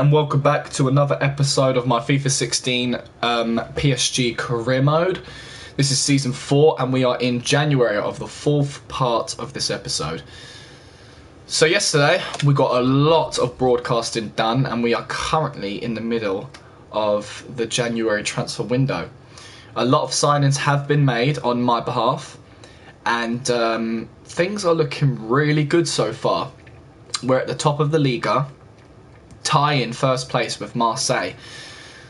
And welcome back to another episode of my FIFA 16 PSG career mode. This is season 4 and we are in January of the 4th part of this episode. So yesterday we got a lot of broadcasting done and we are currently in the middle of the January transfer window. A lot of signings have been made on my behalf and things are looking really good so far. We're at the top of the Liga, tie in first place with Marseille.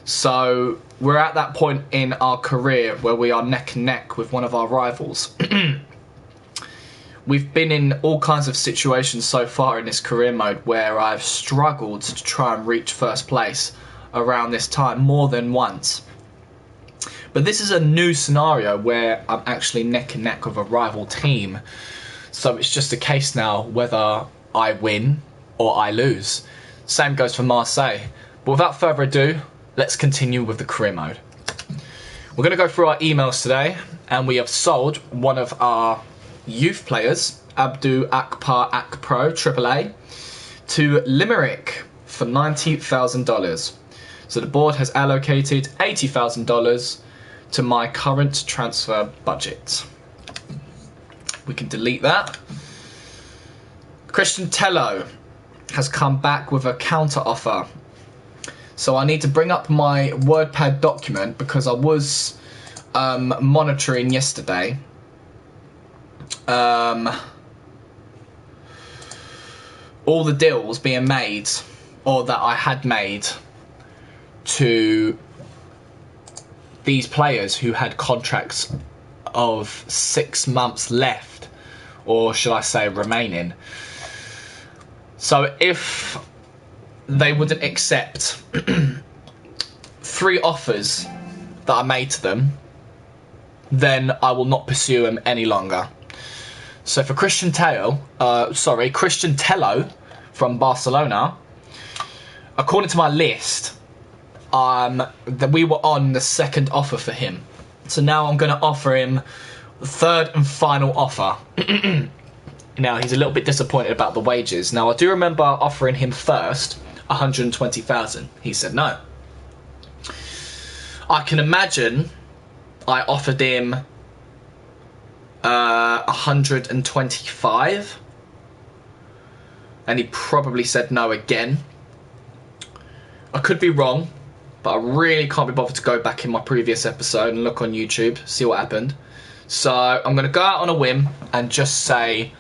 So we're at that point in our career where we are neck and neck with one of our rivals. We've been in all kinds of situations so far in this career mode where I've struggled to try and reach first place around this time more than once. But this is a new scenario where I'm actually neck and neck with a rival team. So it's just a case now whether I win or I lose. Same goes for Marseille. But without further ado, let's continue with the career mode. We're going to go through our emails today, and we have sold one of our youth players, Abdou Akpar Akpro, AAA, to Limerick for $90,000. So the board has allocated $80,000 to my current transfer budget. We can delete that. Christian Tello has come back with a counter offer. So I need to bring up my WordPad document because I was monitoring yesterday. All the deals being made, or that I had made, to these players who had contracts of 6 months left, or should I say remaining. So if they wouldn't accept 3 offers that I made to them, then I will not pursue them any longer. So for Christian Tello from Barcelona, according to my list, that we were on the second offer for him. So now I'm going to offer him the third and final offer. Now, he's a little bit disappointed about the wages. Now, I do remember offering him first $120,000. He said no. I can imagine I offered him 125, and he probably said no again. I could be wrong, but I really can't be bothered to go back in my previous episode and look on YouTube, see what happened. So I'm going to go out on a whim and just say,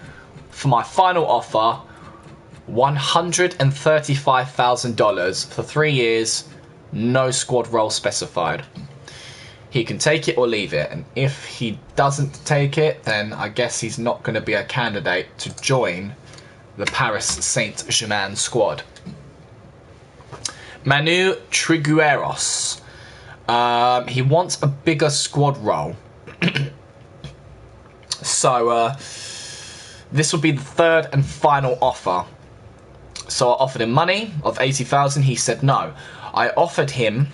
for my final offer, $135,000 for 3 years, no squad role specified. He can take it or leave it, and if he doesn't take it, then I guess he's not going to be a candidate to join the Paris Saint-Germain squad. Manu Trigueros. He wants a bigger squad role. So, this will be the third and final offer. So I offered him money of $80,000. He said no. I offered him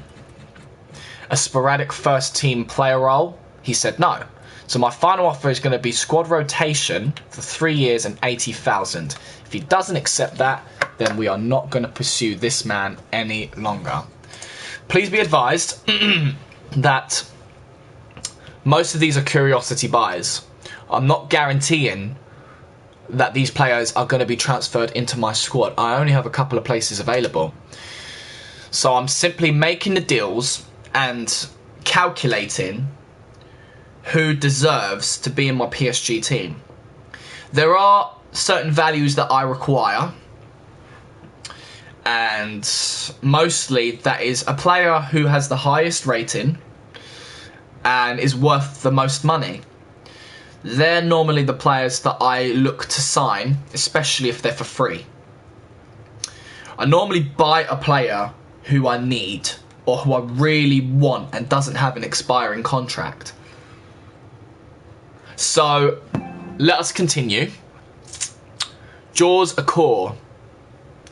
a sporadic first team player role. He said no. So my final offer is going to be squad rotation for 3 years and $80,000. If he doesn't accept that, then we are not going to pursue this man any longer. Please be advised that most of these are curiosity buys. I'm not guaranteeing that these players are going to be transferred into my squad. I only have a couple of places available. So I'm simply making the deals and calculating who deserves to be in my PSG team. There are certain values that I require, and mostly that is a player who has the highest rating and is worth the most money. They're normally the players that I look to sign, especially if they're for free. I normally buy a player who I need or who I really want and doesn't have an expiring contract. So, let us continue. Jaws Accor.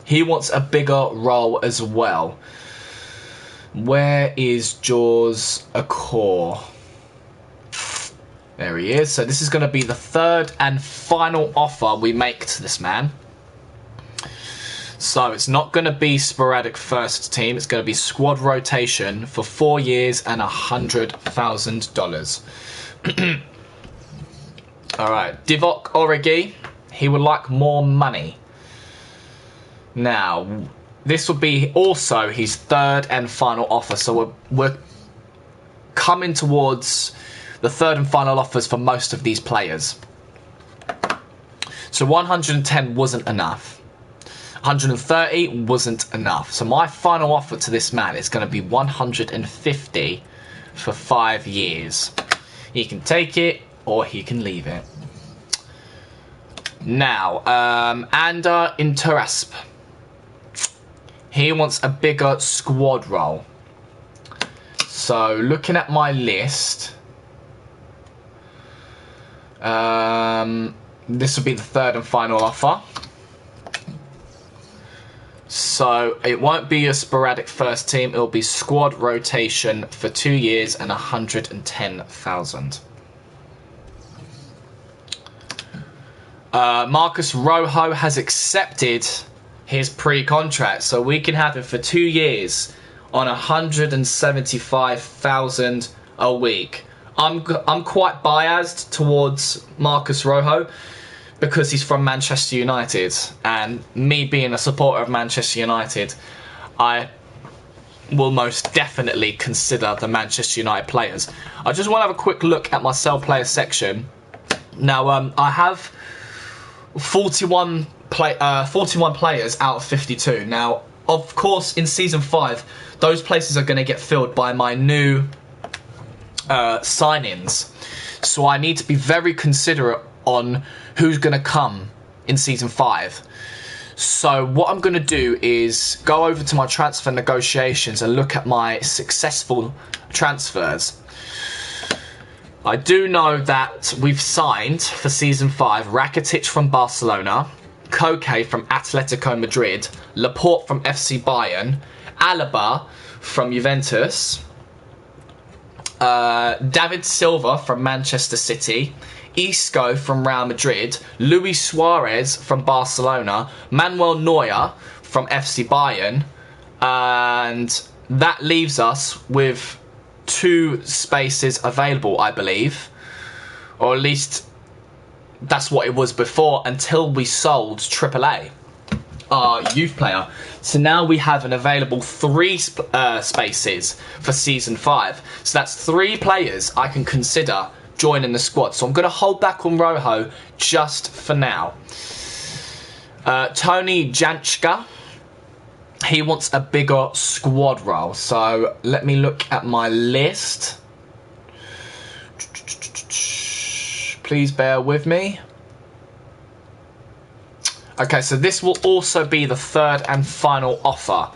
He wants a bigger role as well. Where is Jaws Accor? There he is. So this is going to be the third and final offer we make to this man. So it's not going to be sporadic first team. It's going to be squad rotation for 4 years and $100,000. All right, Divock Origi. He would like more money. Now, this will be also his third and final offer. So we're coming towards the third and final offers for most of these players. So 110 wasn't enough. 130 wasn't enough. So my final offer to this man is going to be 150 for 5 years. He can take it or he can leave it. Now, Ander Interasp. He wants a bigger squad role. So, looking at my list, this will be the third and final offer. So, it won't be a sporadic first team. It'll be squad rotation for 2 years and 110,000. Marcus Rojo has accepted his pre-contract, so we can have him for 2 years on 175,000 a week. I'm quite biased towards Marcus Rojo because he's from Manchester United, and me being a supporter of Manchester United, I will most definitely consider the Manchester United players. I just want to have a quick look at my sell player section. Now, I have 41 players out of 52. Now, of course, in Season 5, those places are going to get filled by my new sign-ins. So I need to be very considerate on who's going to come in Season 5. So what I'm going to do is go over to my transfer negotiations and look at my successful transfers. I do know that we've signed for Season 5 Rakitic from Barcelona, Koke from Atletico Madrid, Laporte from FC Bayern, Alaba from Juventus, David Silva from Manchester City, Isco from Real Madrid, Luis Suarez from Barcelona, Manuel Neuer from FC Bayern, and that leaves us with 2 spaces available, I believe, or at least that's what it was before, until we sold AAA, our youth player. So now we have an available 3 spaces for Season 5. So that's 3 players I can consider joining the squad. So I'm going to hold back on Rojo just for now. Tony Janchka. He wants a bigger squad role. So let me look at my list. Please bear with me. Okay, so this will also be the third and final offer.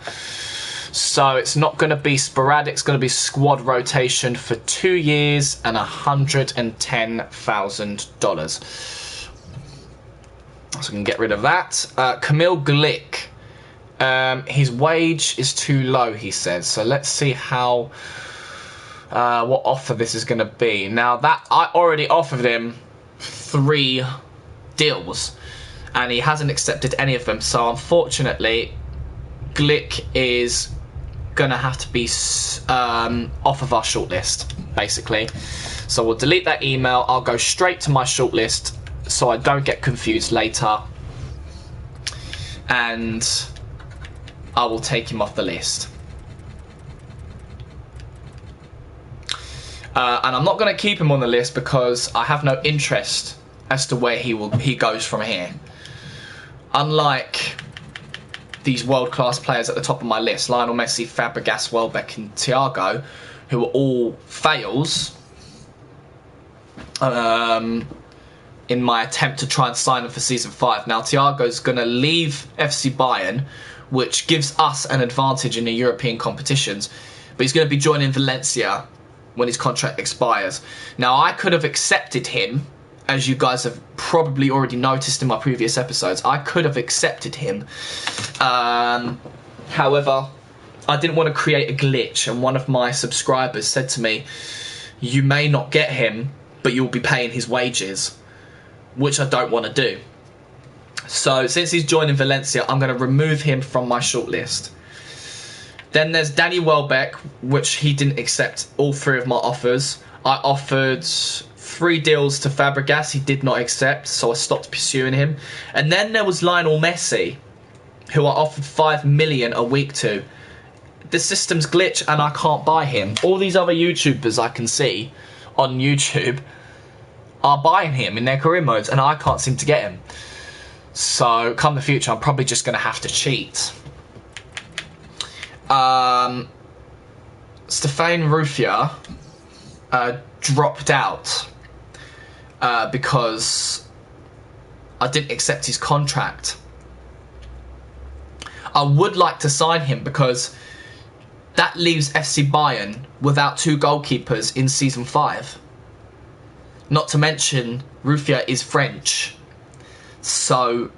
So it's not going to be sporadic. It's going to be squad rotation for 2 years and $110,000. So we can get rid of that. Camille Glick. His wage is too low, he says. So let's see how what offer this is going to be. Now, that I already offered him 3 deals, and he hasn't accepted any of them. So unfortunately, Glick is going to have to be off of our shortlist, basically. So we'll delete that email. I'll go straight to my shortlist so I don't get confused later, and I will take him off the list. And I'm not going to keep him on the list because I have no interest as to where he goes from here. Unlike these world-class players at the top of my list, Lionel Messi, Fabregas, Welbeck and Thiago, who are all fails in my attempt to try and sign them for Season 5. Now, Thiago's going to leave FC Bayern, which gives us an advantage in the European competitions, but he's going to be joining Valencia when his contract expires. Now, I could have accepted him, as you guys have probably already noticed in my previous episodes. I could have accepted him. However, I didn't want to create a glitch, and one of my subscribers said to me, you may not get him, but you'll be paying his wages, which I don't want to do. So since he's joining Valencia, I'm going to remove him from my shortlist. Then there's Danny Welbeck, which he didn't accept all 3 of my offers. I offered 3 deals to Fabregas, he did not accept, so I stopped pursuing him. And then there was Lionel Messi, who I offered 5 million a week to. The system's glitch and I can't buy him. All these other YouTubers I can see on YouTube are buying him in their career modes and I can't seem to get him. So come the future, I'm probably just going to have to cheat. Stefan Rufia dropped out because I didn't accept his contract. I would like to sign him because that leaves FC Bayern without 2 goalkeepers in Season 5. Not to mention, Rufia is French. So,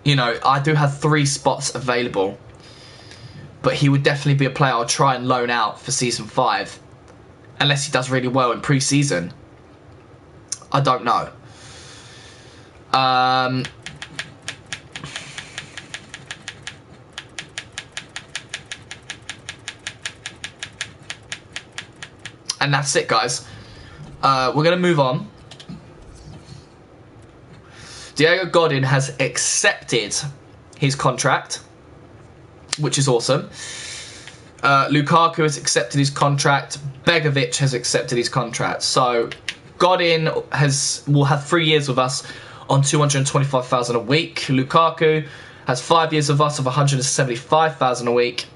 you know, I do have 3 spots available. But he would definitely be a player I'll try and loan out for Season 5. Unless he does really well in pre-season. I don't know. And that's it, guys. We're going to move on. Diego Godin has accepted his contract, which is awesome. Lukaku has accepted his contract. Begovic has accepted his contract. So Godin will have 3 years with us on 225,000 a week. Lukaku has 5 years with us of 175,000 a week.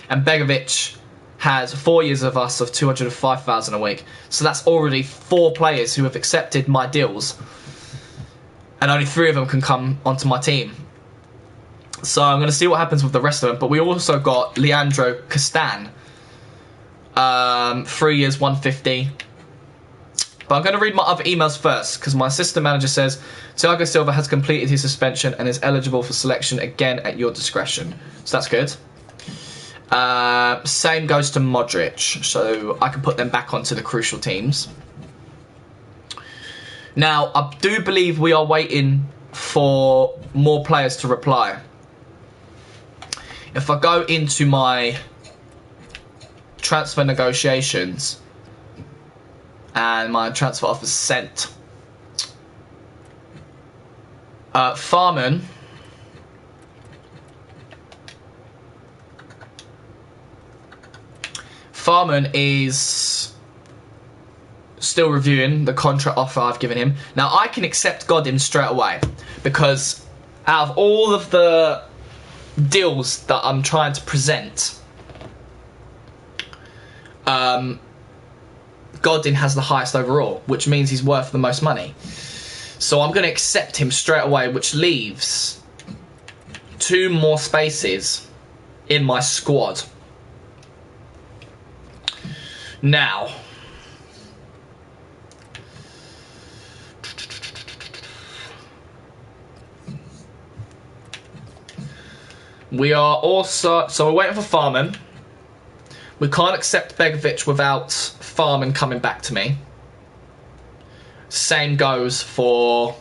And Begovic has 4 years of us of 205,000 a week. So that's already 4 players who have accepted my deals. And only 3 of them can come onto my team. So I'm going to see what happens with the rest of them. But we also got Leandro Castan. 3 years, 150. But I'm going to read my other emails first. Because my assistant manager says, Thiago Silva has completed his suspension and is eligible for selection again at your discretion. So that's good. Same goes to Modric. So I can put them back onto the crucial teams. Now, I do believe we are waiting for more players to reply. If I go into my transfer negotiations and my transfer offers sent, Farman is still reviewing the contract offer I've given him. Now, I can accept Godin straight away because out of all of the deals that I'm trying to present, Godin has the highest overall, which means he's worth the most money. So I'm going to accept him straight away, which leaves 2 more spaces in my squad. Now, we are also, so we're waiting for Farman. We can't accept Begovic without Farman coming back to me. Same goes for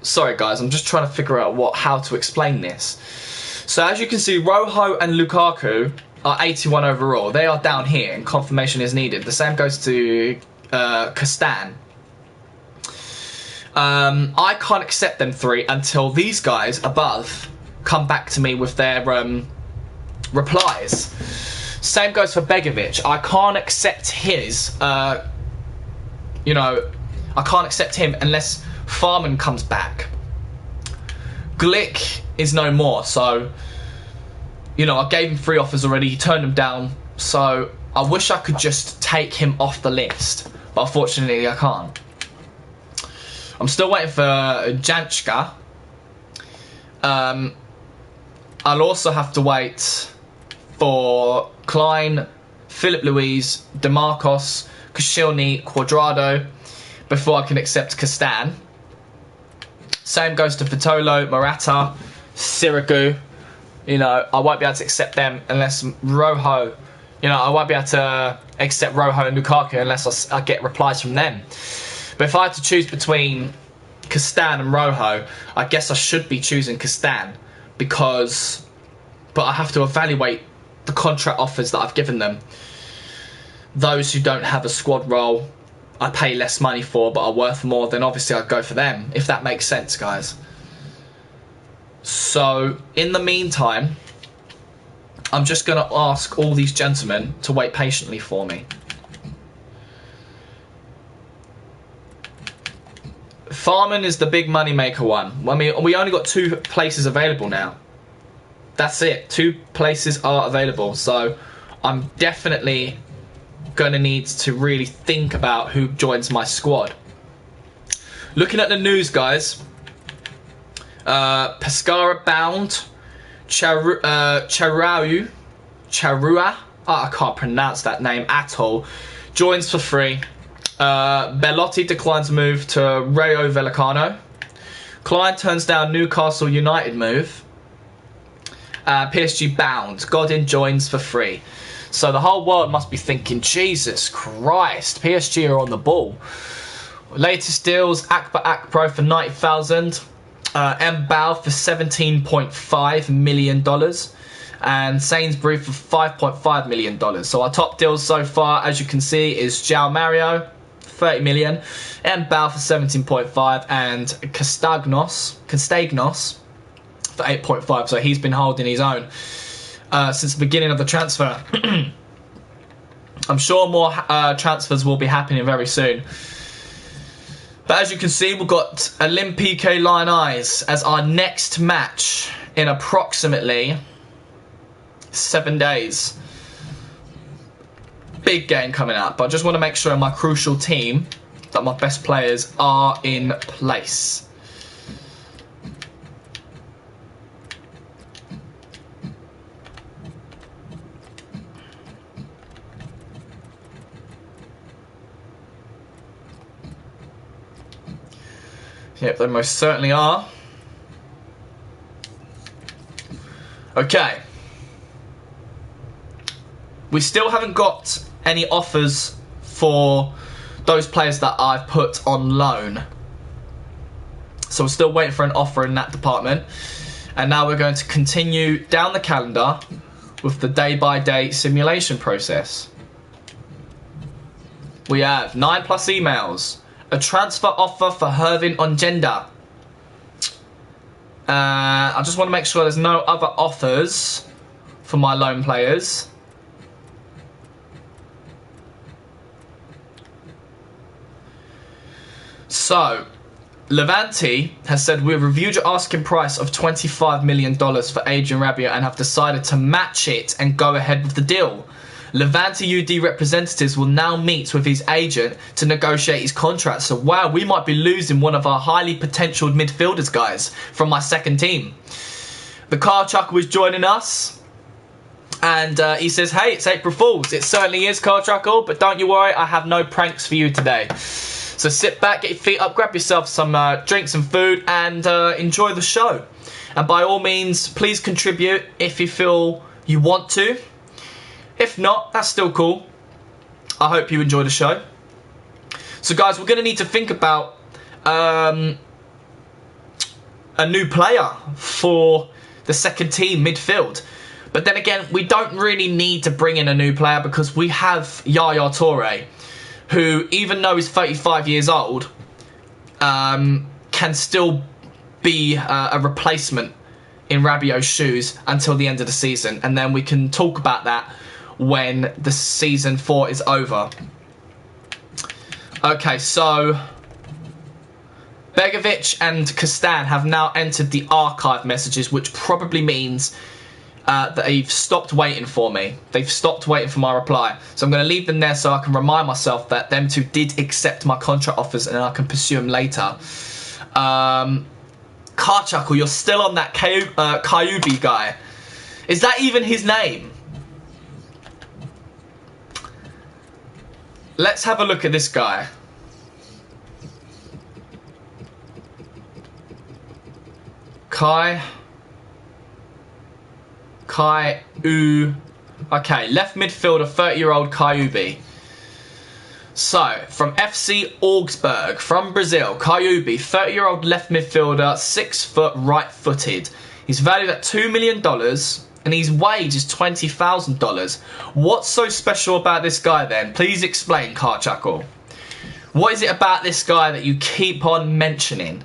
sorry guys, I'm just trying to figure out how to explain this. So as you can see, Rojo and Lukaku are 81 overall. They are down here and confirmation is needed. The same goes to Castan. I can't accept them 3 until these guys above come back to me with their replies. Same goes for Begovic. I can't accept his, you know, I can't accept him unless Farman comes back. Glick is no more, so, you know, I gave him 3 offers already, he turned them down, so I wish I could just take him off the list, but unfortunately I can't. I'm still waiting for Janchka. I'll also have to wait for Klein, Philip Luis, DeMarcos, Koscielny, Cuadrado before I can accept Castan. Same goes to Vitolo, Morata, Sirigu. You know, I won't be able to accept them unless Rojo... You know, I won't be able to accept Rojo and Lukaku unless I get replies from them. But if I had to choose between Castan and Rojo, I guess I should be choosing Castan because... But I have to evaluate the contract offers that I've given them. Those who don't have a squad role, I pay less money for, but are worth more, then obviously I'd go for them, if that makes sense, guys. So, in the meantime, I'm just going to ask all these gentlemen to wait patiently for me. Farman is the big money maker one. I mean, we only got 2 places available now. That's it. 2 places are available. So I'm definitely going to need to really think about who joins my squad. Looking at the news, guys. Pescara bound. Charua, I can't pronounce that name at all, joins for free. Bellotti declines move to Rayo Vallecano. Klein turns down Newcastle United move. PSG bound. Godin joins for free. So the whole world must be thinking, Jesus Christ, PSG are on the ball. Latest deals, Akbar Akpro for 90,000. Mbao for $17.5 million and Sainsbury for $5.5 million. So our top deals so far, as you can see, is João Mario, 30 million, Mbao for 17.5 and Castagnos for 8.5. So he's been holding his own since the beginning of the transfer. I'm sure more transfers will be happening very soon. But as you can see, we've got Olympique Lyonnais as our next match in approximately 7 days. Big game coming up. But I just want to make sure in my crucial team that my best players are in place. Yep, they most certainly are. Okay. We still haven't got any offers for those players that I've put on loan. So we're still waiting for an offer in that department. And now we're going to continue down the calendar with the day-by-day simulation process. We have 9+ emails. A transfer offer for Hervin Ongenda. I just want to make sure there's no other offers for my loan players. So, Levante has said, we've reviewed your asking price of $25 million for Adrian Rabiot and have decided to match it and go ahead with the deal. Levante UD representatives will now meet with his agent to negotiate his contract. So, wow, we might be losing one of our highly potentialed midfielders, guys, from my second team. The car chuckle is joining us. And he says, hey, it's April Fool's. It certainly is, car chuckle, but don't you worry, I have no pranks for you today. So sit back, get your feet up, grab yourself some drinks and food, and enjoy the show. And by all means, please contribute if you feel you want to. If not, that's still cool. I hope you enjoy the show. So guys, we're going to need to think about a new player for the second team midfield. But then again, we don't really need to bring in a new player because we have Yaya Toure, who, even though he's 35 years old, can still be a replacement in Rabiot's shoes until the end of the season. And then we can talk about that when the season 4 is over. Okay, so Begovic and Castan have now entered the archive messages, which probably means that they've stopped waiting for me. They've stopped waiting for my reply. So I'm going to leave them there so I can remind myself that them two did accept my contract offers and I can pursue them later. Karchuckle, you're still on that Kyubi guy. Is that even his name? Let's have a look at this guy. Kai U. Okay, left midfielder, 30-year-old Kai Ubi. So, from FC Augsburg, from Brazil, Kai Ubi, 30-year-old left midfielder, 6 foot, right-footed. He's valued at $2 million, and his wage is $20,000. What's so special about this guy then? Please explain, Karchuckle. What is it about this guy that you keep on mentioning?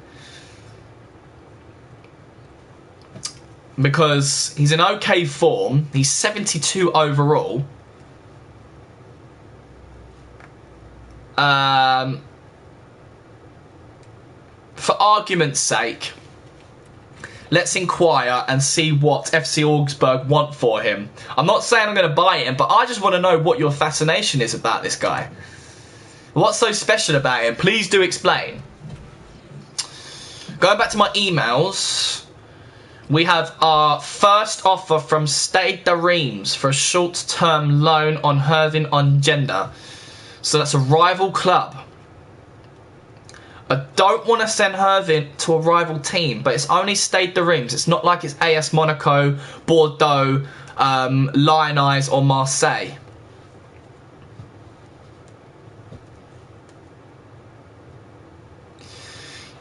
Because he's in okay form. He's 72 overall. For argument's sake, let's inquire and see what FC Augsburg want for him. I'm not saying I'm going to buy him, but I just want to know what your fascination is about this guy. What's so special about him? Please do explain. Going back to my emails, we have our first offer from Stade de Reims for a short-term loan on Hervin on Gender. So that's a rival club. I don't want to send Hervin to a rival team, but it's only Stade de Reims. It's not like it's AS Monaco, Bordeaux, Lyonnais or Marseille.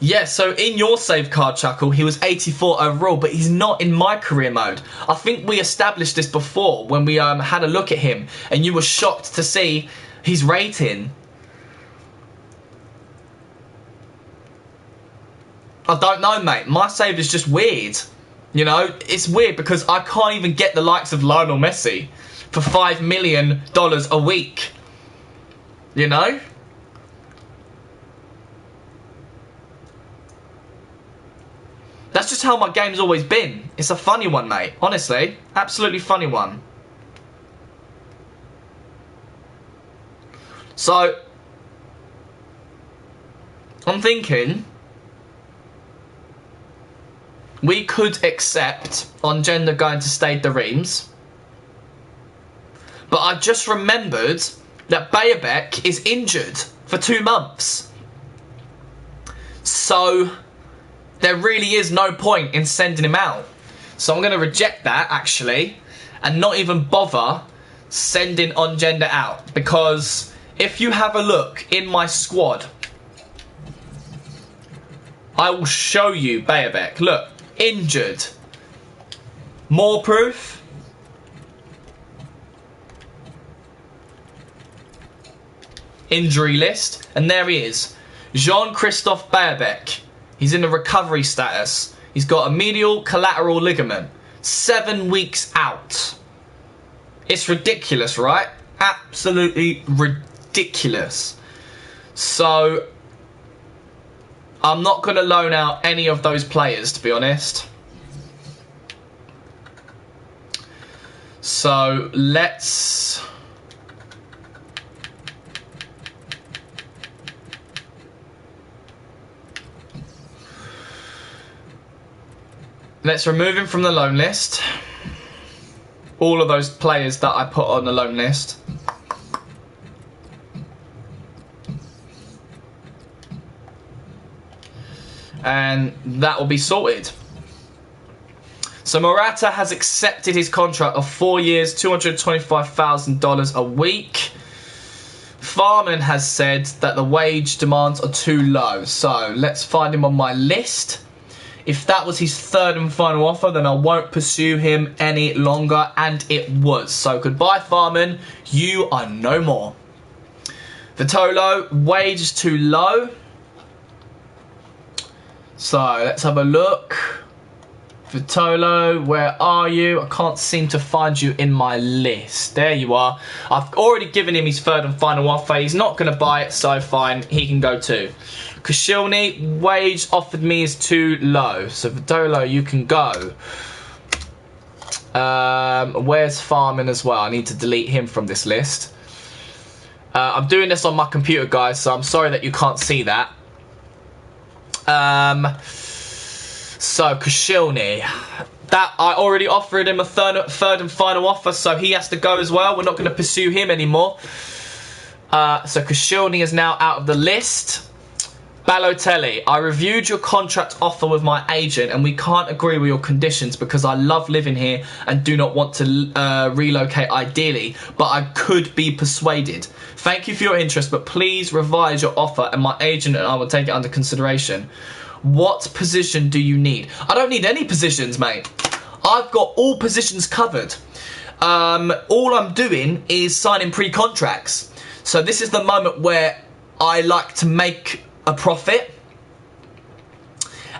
Yeah, so in your save card, Chuckle, he was 84 overall, but he's not in my career mode. I think we established this before when we had a look at him, and you were shocked to see his rating. I don't know, mate. My save is just weird. You know, it's weird because I can't even get the likes of Lionel Messi for $5 million a week. You know? That's just how my game's always been. It's a funny one, mate. Honestly. Absolutely funny one. So, I'm thinking we could accept on Gender going to Stade de Reims. But I just remembered that Bayerbeck is injured for 2 months. So there really is no point in sending him out. So I'm going to reject that, actually, and not even bother sending on Gender out. Because if you have a look in my squad, I will show you Bayerbeck. Look, injured. More proof. Injury list. And there he is. Jean-Christophe Bayerbeck. He's in a recovery status. He's got a medial collateral ligament. 7 weeks out. It's ridiculous, right? Absolutely ridiculous. So I'm not going to loan out any of those players, to be honest. So let's remove him from the loan list. All of those players that I put on the loan list. And that will be sorted. So Morata has accepted his contract of 4 years, $225,000 a week. Farman has said that the wage demands are too low. So let's find him on my list. If that was his third and final offer, then I won't pursue him any longer. And it was. So goodbye, Farman. You are no more. Vitolo, wage is too low. So let's have a look. Vitolo, where are you? I can't seem to find you in my list. There you are. I've already given him his third and final offer. He's not going to buy it, so fine. He can go too. Koscielny, wage offered me is too low. So Vitolo, you can go. Where's Farman as well? I need to delete him from this list. I'm doing this on my computer, guys, so I'm sorry that you can't see that. So Koscielny, that I already offered him a third and final offer, so he has to go as well. We're not going to pursue him anymore. So Koscielny is now out of the list. Balotelli, I reviewed your contract offer with my agent and we can't agree with your conditions because I love living here and do not want to relocate ideally, but I could be persuaded. Thank you for your interest, but please revise your offer and my agent and I will take it under consideration. What position do you need? I don't need any positions, mate. I've got all positions covered. All I'm doing is signing pre-contracts. So this is the moment where I like to make a profit.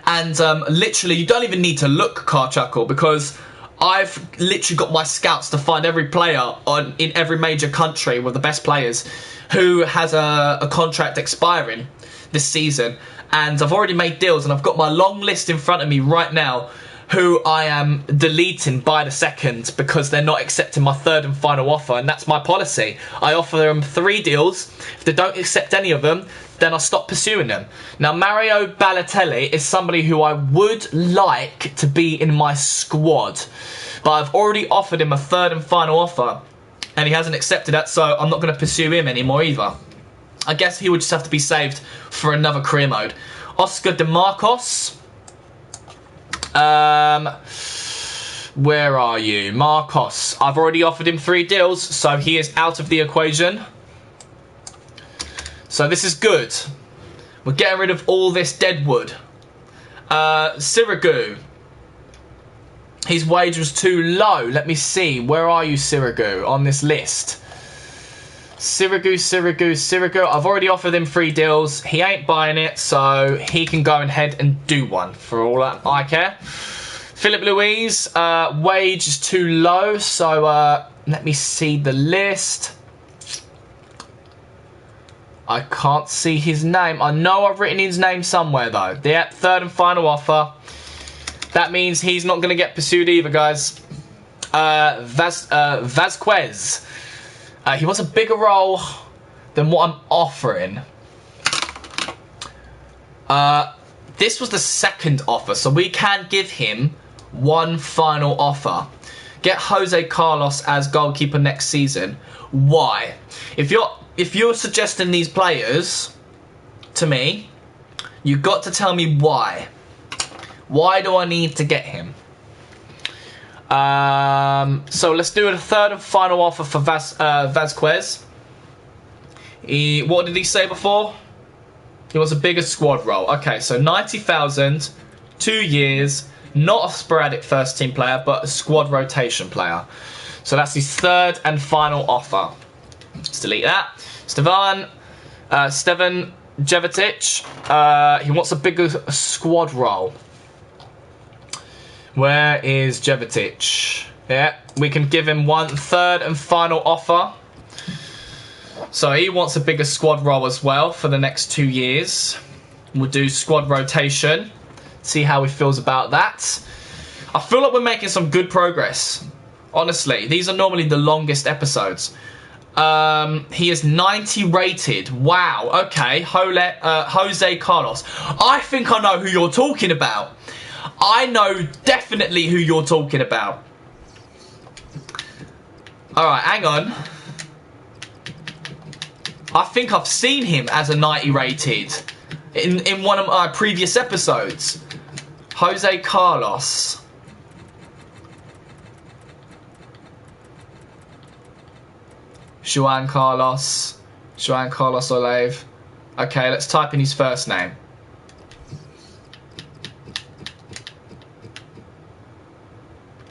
And literally, you don't even need to look, Carchuckle, because I've literally got my scouts to find every player in every major country with the best players who has a contract expiring this season. And I've already made deals and I've got my long list in front of me right now who I am deleting by the second because they're not accepting my third and final offer, and that's my policy. I offer them 3 deals. If they don't accept any of them, then I'll stop pursuing them. Now, Mario Balotelli is somebody who I would like to be in my squad, but I've already offered him a third and final offer, and he hasn't accepted that, so I'm not going to pursue him anymore either. I guess he would just have to be saved for another career mode. Oscar DeMarcos. Where are you? Marcos. I've already offered him 3 deals, so he is out of the equation. So this is good. We're getting rid of all this deadwood. Sirigu. His wage was too low. Let me see. Where are you, Sirigu, on this list? Sirigu. I've already offered him 3 deals. He ain't buying it, so he can go ahead and do one for all that I care. Philip Luis, wage is too low, so let me see the list. I can't see his name. I know I've written his name somewhere, though. Yeah, third and final offer. That means he's not going to get pursued either, guys. Vasquez. He wants a bigger role than what I'm offering. This was the second offer, so we can give him one final offer. Get Jose Carlos as goalkeeper next season. Why? If you're suggesting these players to me, you've got to tell me why. Why do I need to get him? So let's do a third and final offer for Vasquez. What did he say before? He wants a bigger squad role. Okay, so 90,000, 2 years, not a sporadic first team player, but a squad rotation player. So that's his third and final offer. Let's delete that. Stevan Jevetic, he wants a bigger squad role. Where is Jevetic? Yeah, we can give him one third and final offer. So he wants a bigger squad role as well for the next 2 years. We'll do squad rotation. See how he feels about that. I feel like we're making some good progress. Honestly, these are normally the longest episodes. He is 90 rated. Wow, okay. Jose Carlos. I think I know who you're talking about. I know definitely who you're talking about. Alright, hang on. I think I've seen him as a 90 rated in one of my previous episodes. Jose Carlos. Juan Carlos Olave. Okay, let's type in his first name.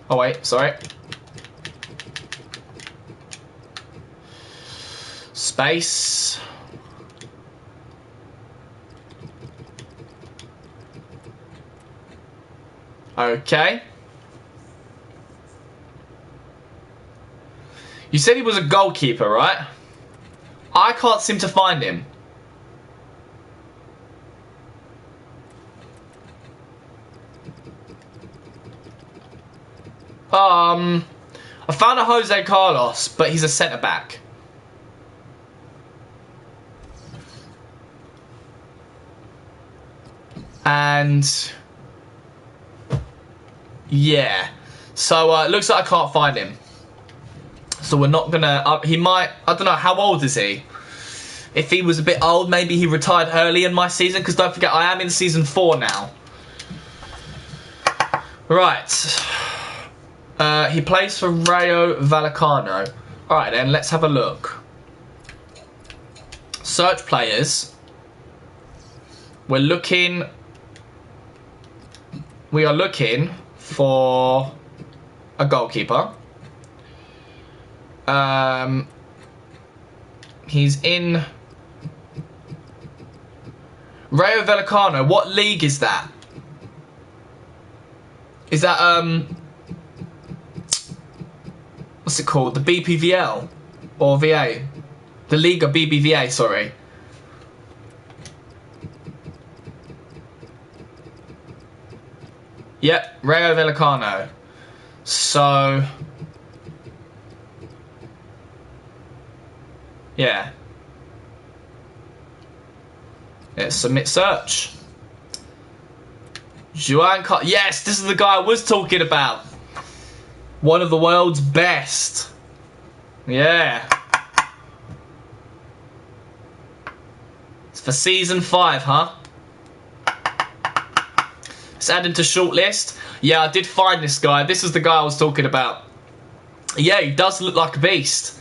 Oh wait, sorry. Space. Okay. You said he was a goalkeeper, right? I can't seem to find him. I found a Jose Carlos, but he's a centre-back. And yeah, so it looks like I can't find him. So we're not gonna. He might. I don't know. How old is he? If he was a bit old, maybe he retired early in my season, because don't forget, I am in season 4 now. Right. He plays for Rayo Vallecano. Alright then, let's have a look. Search players. We are looking for a goalkeeper. He's in Rayo Vallecano. What league is that? Is that what's it called? The BPVL or VA? The Liga BBVA, sorry. Yep, Rayo Vallecano. So yeah. Let's submit search. Juan Carlos. Yes, this is the guy I was talking about. One of the world's best. Yeah. It's for season 5, huh? Let's add him to shortlist. Yeah, I did find this guy. This is the guy I was talking about. Yeah, he does look like a beast.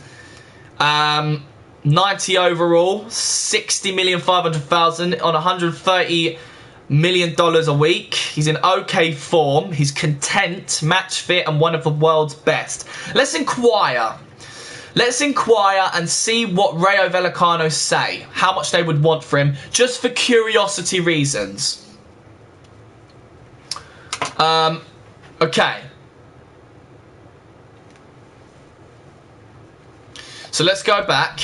90 overall, 60,500,000 on $130 million a week. He's in okay form. He's content, match fit, and one of the world's best. Let's inquire. Let's inquire and see what Rayo Vallecano say. How much they would want for him, just for curiosity reasons. Okay. So let's go back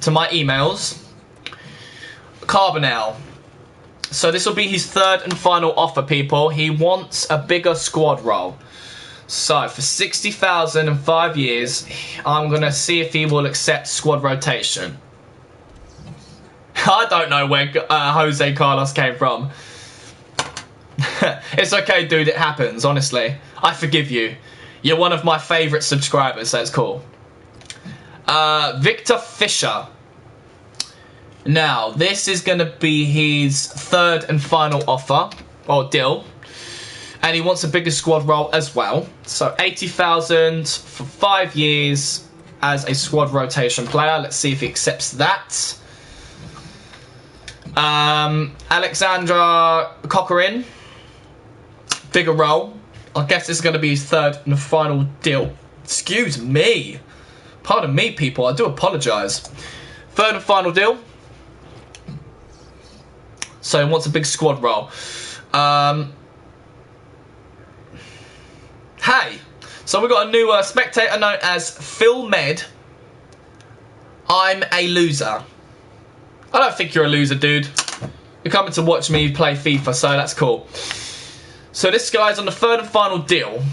to my emails. Carbonell. So this will be his third and final offer, people. He wants a bigger squad role. So for 60,000 and 5 years, I'm going to see if he will accept squad rotation. I don't know where Jose Carlos came from. It's okay, dude. It happens, honestly. I forgive you. You're one of my favourite subscribers, so it's cool. Victor Fischer. Now, this is going to be his third and final offer, or deal. And he wants a bigger squad role as well. So 80,000 for 5 years as a squad rotation player. Let's see if he accepts that. Alexandra Cochran. Bigger role. I guess this is going to be his third and final deal. Excuse me. Pardon me, people. I do apologise. Third and final deal. So he wants a big squad role. Hey. So we've got a new spectator known as Phil Med. I'm a loser. I don't think you're a loser, dude. You're coming to watch me play FIFA, so that's cool. So this guy's on the third and final deal.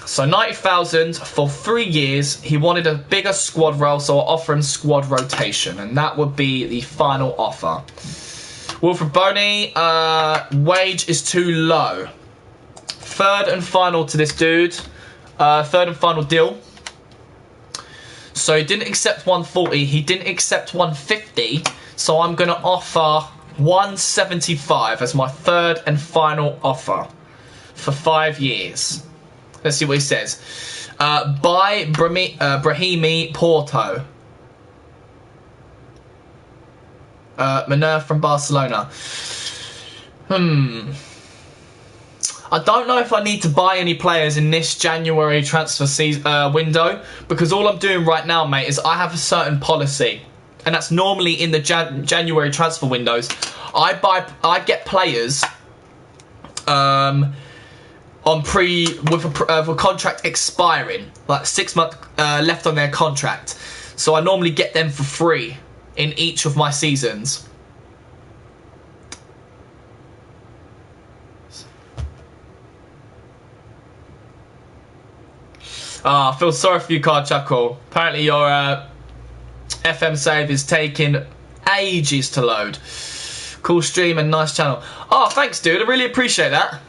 So 90,000 for 3 years. He wanted a bigger squad role, so I'll offer him squad rotation. And that would be the final offer. Wilfred Boney, wage is too low. Third and final to this dude. Third and final deal. So he didn't accept 140. He didn't accept 150. So I'm going to offer 175 as my third and final offer for 5 years. Let's see what he says. By Brahimi Porto. Manur from Barcelona. I don't know if I need to buy any players in this January transfer season, window, because all I'm doing right now, mate, is I have a certain policy, and that's normally in the January transfer windows. I get players on with a contract expiring, like 6 months left on their contract. So I normally get them for free in each of my seasons. I feel sorry for you, Card Chuckle. Apparently your FM save is taking ages to load. Cool stream and nice channel. Oh, thanks, dude. I really appreciate that.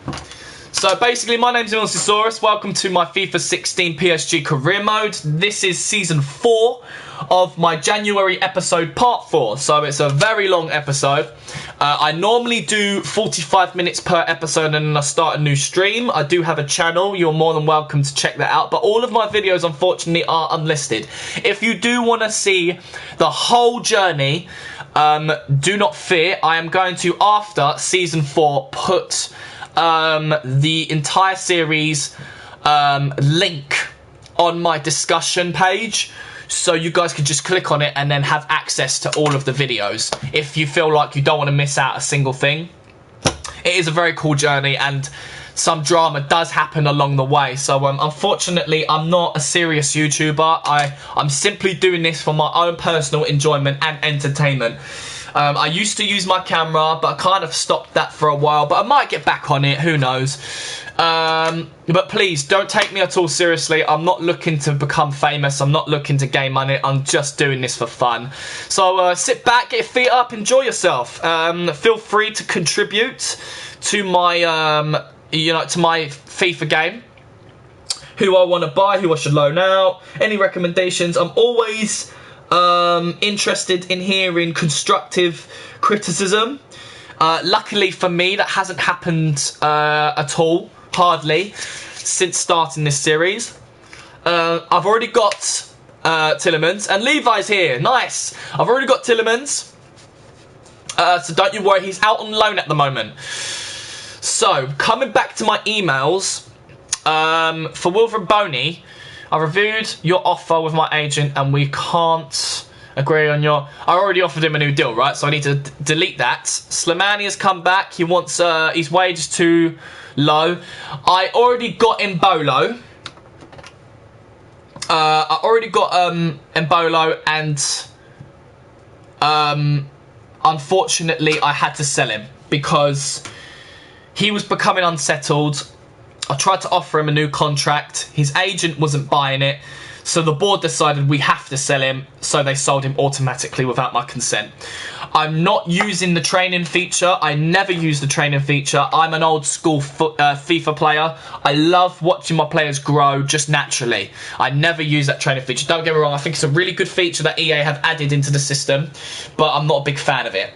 So basically, my name's Emilsaurus. Welcome to my FIFA 16 PSG career mode. This is season 4 of my January episode part 4. So it's a very long episode. I normally do 45 minutes per episode and then I start a new stream. I do have a channel. You're more than welcome to check that out. But all of my videos, unfortunately, are unlisted. If you do want to see the whole journey, do not fear. I am going to, after season 4, put the entire series link on my discussion page, so you guys can just click on it and then have access to all of the videos if you feel like you don't want to miss out a single thing. It is a very cool journey and some drama does happen along the way, so unfortunately I'm not a serious YouTuber. I'm simply doing this for my own personal enjoyment and entertainment. I used to use my camera, but I kind of stopped that for a while, but I might get back on it, who knows. But please, don't take me at all seriously. I'm not looking to become famous. I'm not looking to gain money. I'm just doing this for fun. So sit back, get your feet up, enjoy yourself. Feel free to contribute to my, to my FIFA game. Who I want to buy, who I should loan out, any recommendations. I'm always interested in hearing constructive criticism. Luckily for me, that hasn't happened at all, hardly, since starting this series. I've already got Tillemans, and Levi's here, nice. I've already got Tillemans, so don't you worry, he's out on loan at the moment. So, coming back to my emails, for Wilfred Boney, I reviewed your offer with my agent and we can't agree on your... I already offered him a new deal, right? So I need to delete that. Slimani has come back. He wants... his wage is too low. I already got Mbolo. I already got Mbolo and... unfortunately, I had to sell him because he was becoming unsettled. I tried to offer him a new contract. His agent wasn't buying it. So the board decided we have to sell him. So they sold him automatically without my consent. I'm not using the training feature. I never use the training feature. I'm an old school FIFA player. I love watching my players grow just naturally. I never use that training feature. Don't get me wrong. I think it's a really good feature that EA have added into the system. But I'm not a big fan of it.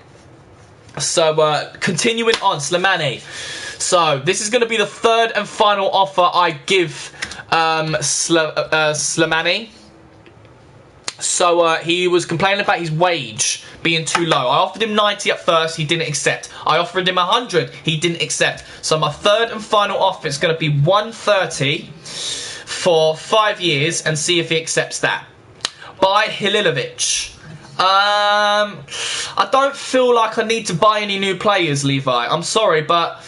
So continuing on, Slimani. So, this is going to be the third and final offer I give Slimani. So, he was complaining about his wage being too low. I offered him 90 at first, he didn't accept. I offered him 100, he didn't accept. So, my third and final offer is going to be 130 for 5 years and see if he accepts that. By Halilovic. I don't feel like I need to buy any new players, Levi. I'm sorry, but...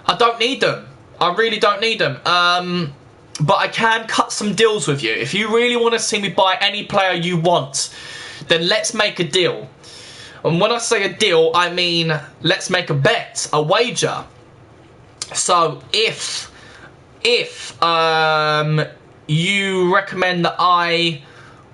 I don't need them. I really don't need them. But I can cut some deals with you. If you really want to see me buy any player you want, then let's make a deal. And when I say a deal, I mean let's make a bet, a wager. So if you recommend that I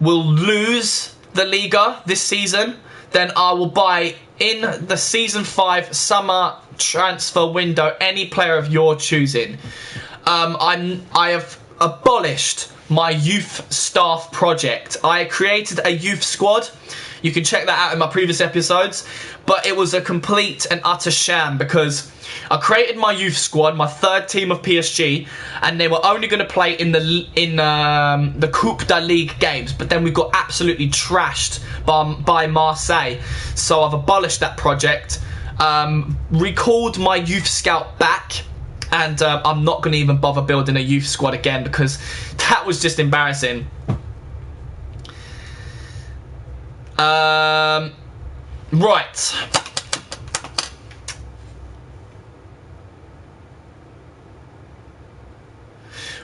will lose the Liga this season, then I will buy in the Season 5 summer transfer window any player of your choosing. I have abolished my youth staff project. I created a youth squad. You can check that out in my previous episodes. But it was a complete and utter sham because I created my youth squad, my third team of PSG, and they were only going to play in the Coupe de Ligue games. But then we got absolutely trashed by Marseille. So I've abolished that project, recalled my youth scout back, and I'm not going to even bother building a youth squad again because that was just embarrassing. Right.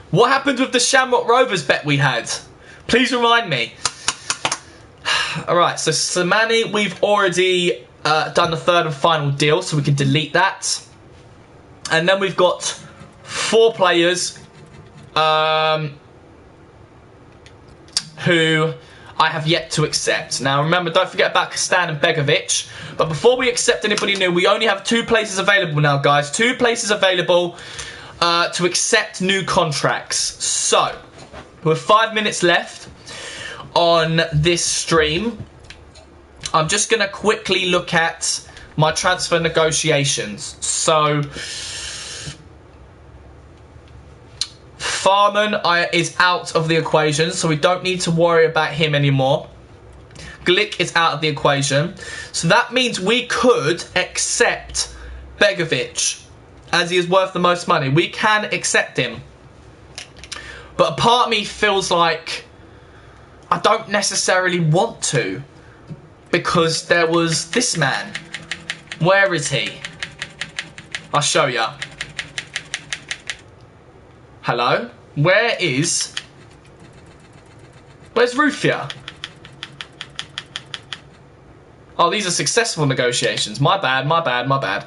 What happened with the Shamrock Rovers bet we had? Please remind me. Alright, so Slimani, we've already done the third and final deal, so we can delete that. And then we've got 4 players who I have yet to accept. Now remember, don't forget about Kastan and Begovic. But before we accept anybody new, we only have 2 places available now, guys. 2 places available. to accept new contracts. So, with 5 minutes left on this stream, I'm just going to quickly look at my transfer negotiations. So, Farman is out of the equation, so we don't need to worry about him anymore. Glick is out of the equation. So that means we could accept Begovic, as he is worth the most money. We can accept him. But a part of me feels like I don't necessarily want to, because there was this man. Where is he? I'll show you. Hello? Where's Rufia? Oh, these are successful negotiations. My bad, my bad, my bad.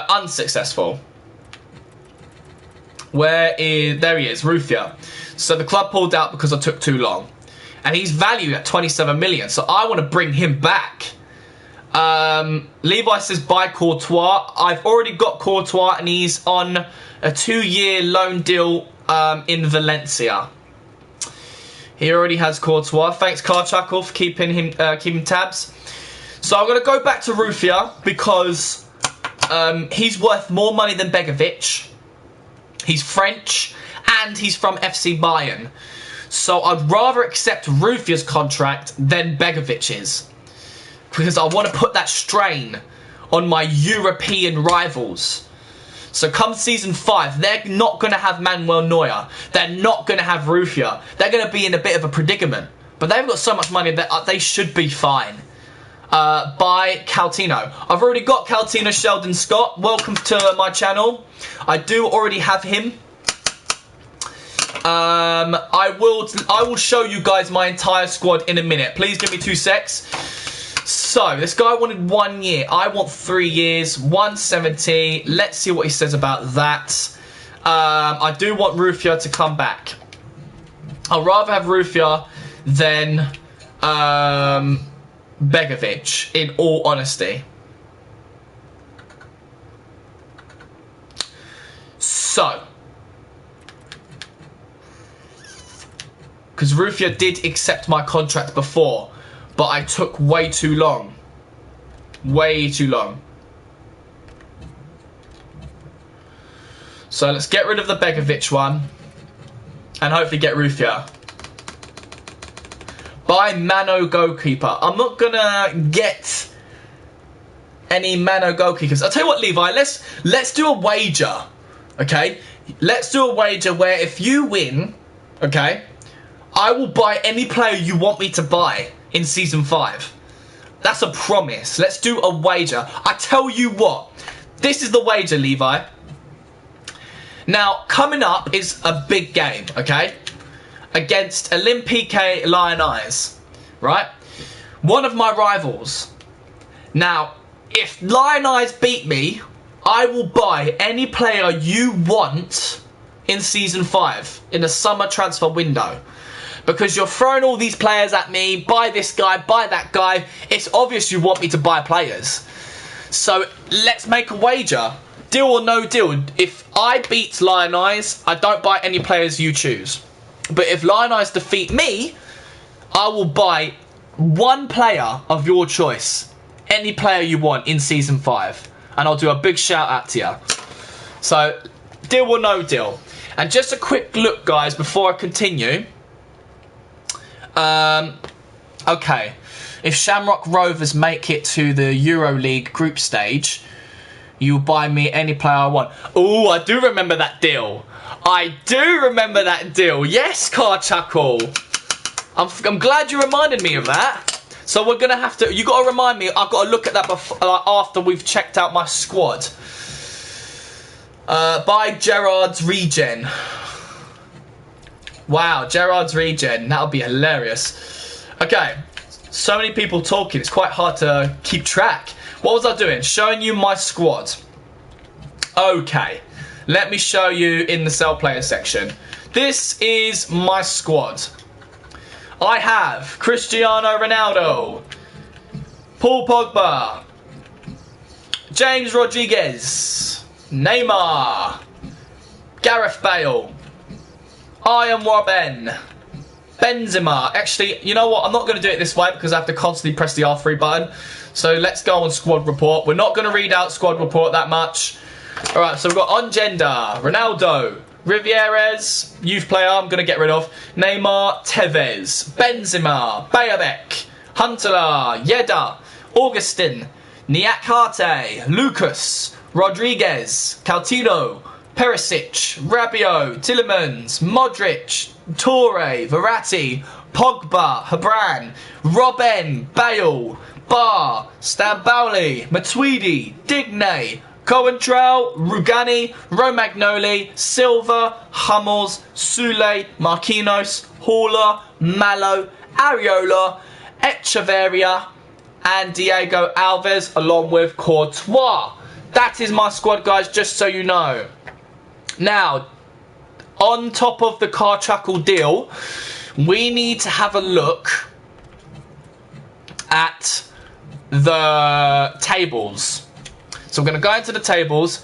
Unsuccessful. There he is, Rufia. So the club pulled out because I took too long. And he's valued at 27 million, so I want to bring him back. Levi says buy Courtois. I've already got Courtois and he's on a 2-year loan deal in Valencia. He already has Courtois. Thanks, Karchakov, for keeping tabs. So I'm going to go back to Rufia because he's worth more money than Begovic. He's French and he's from FC Bayern. So I'd rather accept Rufia's contract than Begovic's, because I want to put that strain on my European rivals. So come season 5, they're not going to have Manuel Neuer. They're not going to have Rufia. They're going to be in a bit of a predicament. But they've got so much money that they should be fine. By Coutinho. I've already got Coutinho Sheldon Scott. Welcome to my channel. I do already have him. I will show you guys my entire squad in a minute. Please give me 2 secs. So, this guy wanted 1 year. I want 3 years, 170. Let's see what he says about that. I do want Rufia to come back. I'd rather have Rufia than Begovic, in all honesty. So, because Rufia did accept my contract before, but I took way too long. Way too long. So let's get rid of the Begovic one and hopefully get Rufia. Buy Mano goalkeeper. I'm not gonna get any Mano goalkeepers. I'll tell you what, Levi, let's do a wager. Okay? Let's do a wager where if you win, okay, I will buy any player you want me to buy in season 5. That's a promise. Let's do a wager. I tell you what, this is the wager, Levi. Now, coming up is a big game, okay? Against Olympique Lyonnais, right? One of my rivals. Now, if Lyonnais beat me, I will buy any player you want in season 5, in the summer transfer window. Because you're throwing all these players at me, buy this guy, buy that guy. It's obvious you want me to buy players. So let's make a wager. Deal or no deal. If I beat Lyonnais, I don't buy any players you choose. But if Lyonnais defeat me, I will buy one player of your choice. Any player you want in season 5. And I'll do a big shout out to you. So, deal or no deal. And just a quick look, guys, before I continue. Okay, if Shamrock Rovers make it to the EuroLeague group stage, you'll buy me any player I want. Oh, I do remember that deal. I do remember that deal. Yes, Karchuckle. I'm glad you reminded me of that. So we're gonna have to. You got to remind me. I've got to look at that before, after we've checked out my squad. Buy Gerrard's regen. Wow, Gerrard's regen. That'll be hilarious. Okay, so many people talking. It's quite hard to keep track. What was I doing? Showing you my squad. Okay, let me show you in the sell player section. This is my squad. I have Cristiano Ronaldo, Paul Pogba, James Rodriguez, Neymar, Gareth Bale. I am Robin. Benzema. Actually, you know what? I'm not going to do it this way because I have to constantly press the R3 button. So let's go on squad report. We're not going to read out squad report that much. Alright, so we've got on gender, Ronaldo, Rivieres, youth player, I'm going to get rid of. Neymar, Tevez, Benzema, Bayabek, Huntelaar, Yedda, Augustin, Niakate, Lucas, Rodriguez, Coutinho, Perisic, Rabiot, Tielemans, Modric, Toure, Verratti, Pogba, Habran, Robben, Bale, Barr, Stambouli, Matuidi, Digne, Coentrao, Rugani, Romagnoli, Silva, Hummels, Sule, Marquinhos, Haller, Mallow, Areola, Echeverria, and Diego Alves, along with Courtois. That is my squad, guys, just so you know. Now, on top of the car chuckle deal, we need to have a look at the tables. So we're going to go into the tables.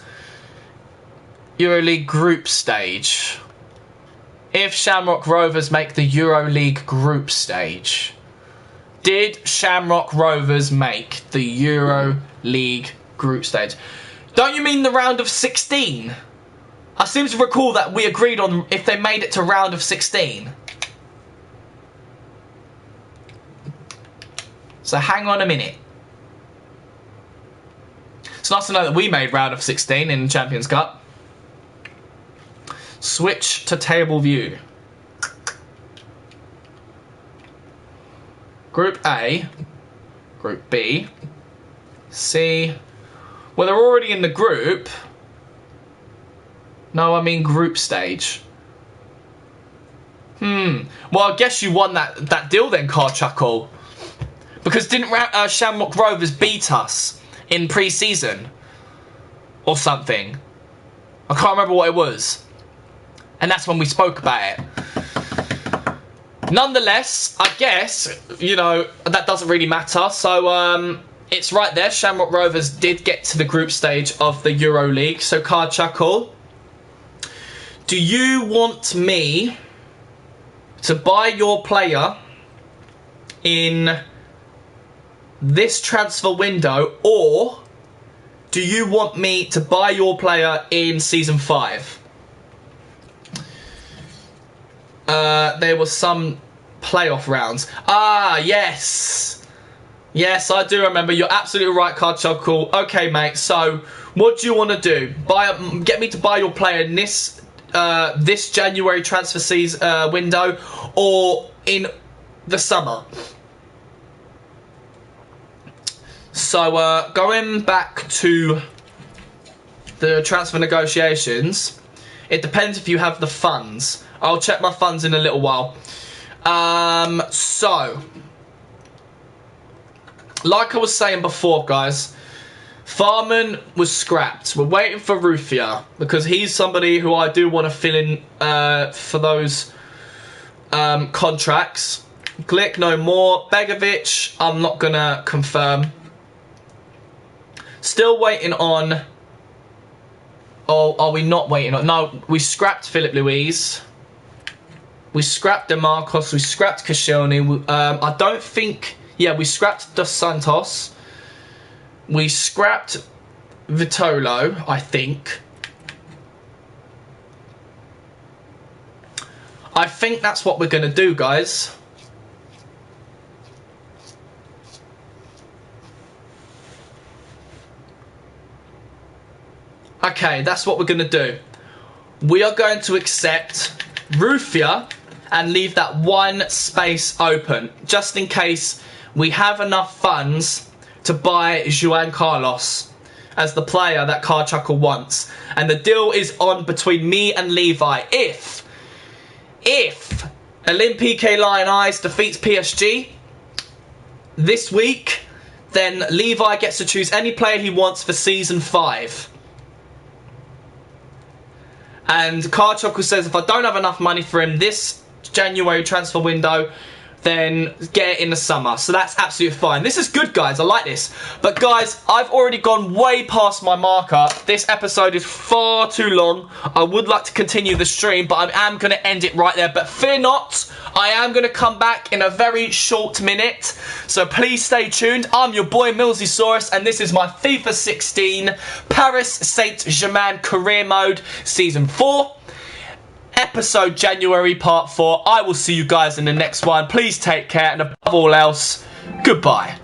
EuroLeague group stage. If Shamrock Rovers make the EuroLeague group stage. Did Shamrock Rovers make the EuroLeague group stage? Don't you mean the round of 16? I seem to recall that we agreed on if they made it to round of 16. So hang on a minute. It's nice to know that we made round of 16 in the Champions Cup. Switch to table view. Group A, Group B, C. Well, they're already in the group. No, I mean group stage. Well, I guess you won that deal then, Car Chuckle. Because didn't Shamrock Rovers beat us in pre-season? Or something. I can't remember what it was. And that's when we spoke about it. Nonetheless, I guess, you know, that doesn't really matter. So, it's right there. Shamrock Rovers did get to the group stage of the EuroLeague. So, Card Chuckle, do you want me to buy your player in this transfer window, or do you want me to buy your player in Season 5? There was some playoff rounds. Ah, yes. Yes, I do remember. You're absolutely right, Card Chuckle. Okay, mate. So, what do you want to do? Get me to buy your player in this this January transfer season window, or in the summer? So, going back to the transfer negotiations, it depends if you have the funds. I'll check my funds in a little while. So, like I was saying before, guys, Farman was scrapped. We're waiting for Rufia because he's somebody who I do want to fill in for those contracts. Glick, no more. Begovic, I'm not going to confirm. Still waiting on... Oh, are we not waiting on... No, we scrapped Philip Luis. We scrapped DeMarcos. We scrapped Koscielny. I don't think... Yeah, we scrapped Dos Santos. We scrapped Vitolo, I think. I think that's what we're going to do, guys. Okay, that's what we're going to do. We are going to accept Rufia and leave that one space open, just in case we have enough funds to buy Juan Carlos as the player that Car Chuckle wants. And the deal is on between me and Levi. If Olympique Lyonnais defeats PSG this week, then Levi gets to choose any player he wants for Season 5. And Car Chuckle says if I don't have enough money for him this January transfer window, then get it in the summer. So that's absolutely fine. This is good, guys. I like this. But guys, I've already gone way past my marker. This episode is far too long. I would like to continue the stream, but I am going to end it right there. But fear not, I am going to come back in a very short minute. So please stay tuned. I'm your boy Millsysaurus, and this is my FIFA 16 Paris Saint-Germain Career Mode Season 4. Episode January Part 4. I will see you guys in the next one. Please take care, and above all else, goodbye.